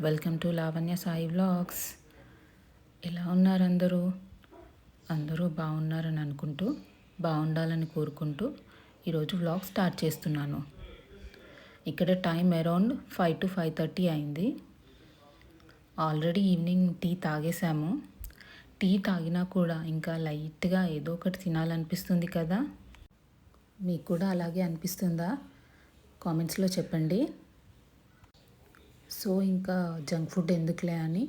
Welcome to Lavanya Sai vlogs. ఎలా ఉన్నారు అందరూ? అందరూ బాగున్నారని అనుకుంటూ, బాగుండాలని కోరుకుంటూ ఈరోజు వ్లాగ్ స్టార్ట్ చేస్తున్నాను. ఇక్కడ టైం అరౌండ్ 5 to 5:30 అయింది. ఆల్రెడీ ఈవినింగ్ టీ తాగేసాము. టీ తాగినా కూడా ఇంకా లైట్గా ఏదో ఒకటి తినాలనిపిస్తుంది కదా. మీకు కూడా అలాగే అనిపిస్తుందా? కామెంట్స్లో చెప్పండి. సో ఇంకా జంక్ ఫుడ్ ఎందుకులే అని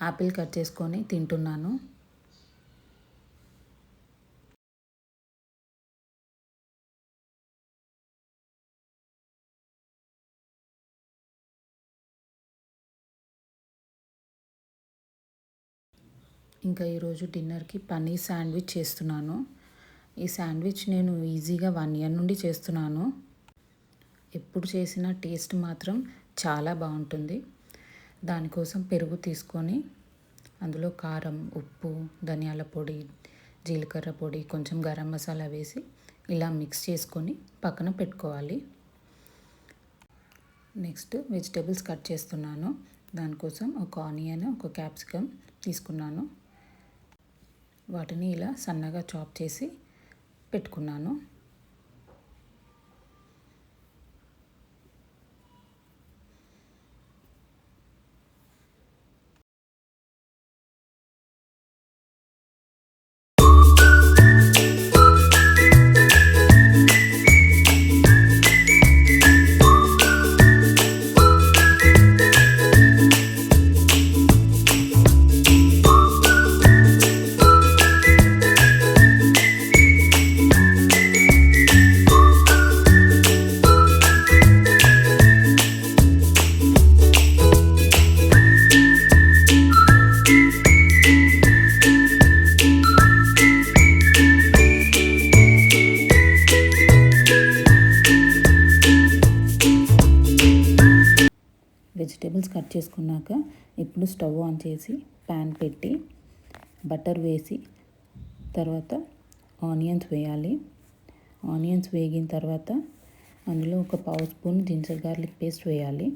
యాపిల్ కట్ చేసుకొని తింటున్నాను. ఇంకా ఈరోజు డిన్నర్కి పన్నీర్ శాండ్విచ్ చేస్తున్నాను. ఈ శాండ్విచ్ నేను ఈజీగా 1 year నుండి చేస్తున్నాను. ఎప్పుడు చేసిన టేస్ట్ మాత్రం చాలా బాగుంటుంది. దానికోసం పెరుగు తీసుకొని అందులో కారం, ఉప్పు, ధనియాల పొడి, జీలకర్ర పొడి, కొంచెం గరం మసాలా వేసి ఇలా మిక్స్ చేసుకొని పక్కన పెట్టుకోవాలి. నెక్స్ట్ వెజిటేబుల్స్ కట్ చేస్తున్నాను. దానికోసం ఒక ఆనియన్, ఒక క్యాప్సికమ్ తీసుకున్నాను. వాటిని ఇలా సన్నగా చాప్ చేసి పెట్టుకున్నాను. వెజిటేబుల్స్ కట్ చేసుకున్నాక ఇప్పుడు స్టవ్ ఆన్ చేసి ప్యాన్ పెట్టి బటర్ వేసి తర్వాత ఆనియన్స్ వేయాలి. ఆనియన్స్ వేగిన తర్వాత అందులో ఒక 1/2 స్పూన్ జింజర్ గార్లిక్ పేస్ట్ వేయాలి.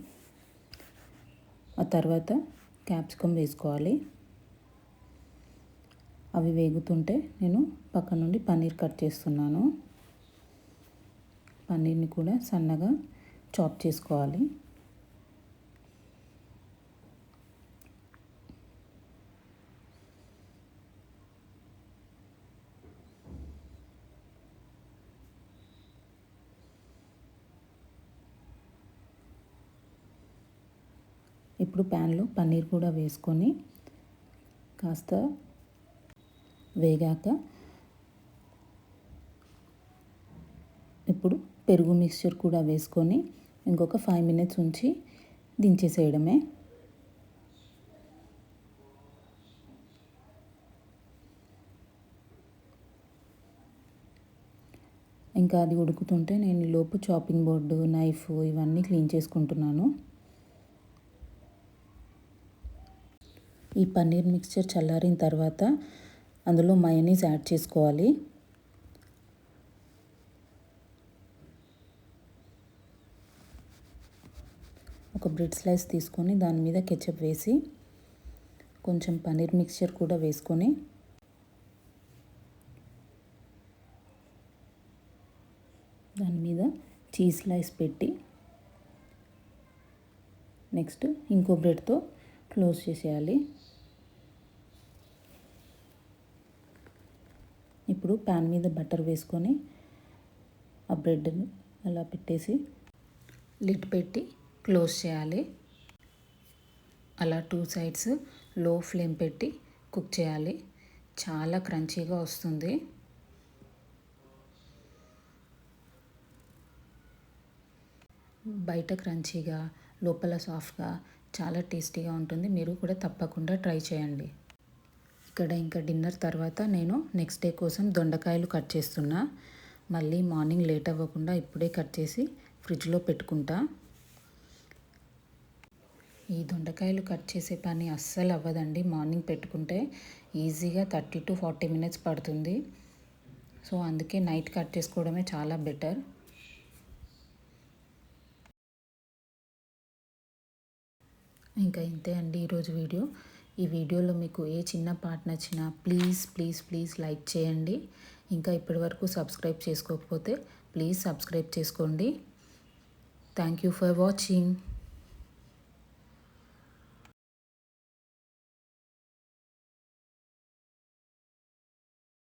ఆ తర్వాత క్యాప్సికమ్ వేసుకోవాలి. అవి వేగుతుంటే నేను పక్క నుండి పన్నీర్ కట్ చేస్తున్నాను. పన్నీర్ని కూడా సన్నగా చాప్ చేసుకోవాలి. ఇప్పుడు ప్యాన్లో పన్నీర్ కూడా వేసుకొని కాస్త వేగాక ఇప్పుడు పెరుగు మిక్స్చర్ కూడా వేసుకొని ఇంకొక 5 minutes ఉంచి దించేసేయడమే. ఇంకా అది ఉడుకుతుంటే నేను లోపు చాపింగ్ బోర్డు, నైఫ్ ఇవన్నీ క్లీన్ చేసుకుంటున్నాను. ఈ పన్నీర్ మిక్స్చర్ చల్లారిన తర్వాత అందులో మయోనీస్ యాడ్ చేసుకోవాలి. ఒక బ్రెడ్ స్లైస్ తీసుకొని దాని మీద కెచప్ వేసి కొంచెం పన్నీర్ మిక్స్చర్ కూడా వేసుకొని దాని మీద చీజ్ స్లైస్ పెట్టి నెక్స్ట్ ఇంకో బ్రెడ్తో క్లోజ్ చేసేయాలి. ఇప్పుడు ప్యాన్ మీద బటర్ వేసుకొని ఆ బ్రెడ్ని అలా పెట్టేసి లిడ్ పెట్టి క్లోజ్ చేయాలి. అలా 2 sides లో ఫ్లేమ్ పెట్టి కుక్ చేయాలి. చాలా క్రంచీగా వస్తుంది. బయట క్రంచీగా, లోపల సాఫ్ట్గా, చాలా టేస్టీగా ఉంటుంది. మీరు కూడా తప్పకుండా ట్రై చేయండి. ఇక్కడ ఇంకా డిన్నర్ తర్వాత నేను నెక్స్ట్ డే కోసం దొండకాయలు కట్ చేస్తున్నా. మళ్ళీ మార్నింగ్ లేట్ అవ్వకుండా ఇప్పుడే కట్ చేసి ఫ్రిడ్జ్లో పెట్టుకుంటా. ఈ దొండకాయలు కట్ చేసే పని అస్సలు అవ్వదండి. మార్నింగ్ పెట్టుకుంటే ఈజీగా 30 to 40 minutes పడుతుంది. సో అందుకే నైట్ కట్ చేసుకోవడమే చాలా బెటర్. ఇంకా ఇంతే అండి ఈరోజు వీడియో. ఈ వీడియోలో మీకు ఏ చిన్న పార్ట్ నచ్చినా ప్లీజ్ ప్లీజ్ ప్లీజ్ లైక్ చేయండి. ఇంకా ఇప్పటివరకు సబ్స్క్రైబ్ చేసుకోకపోతే ప్లీజ్ సబ్స్క్రైబ్ చేసుకోండి. Thank you for watching.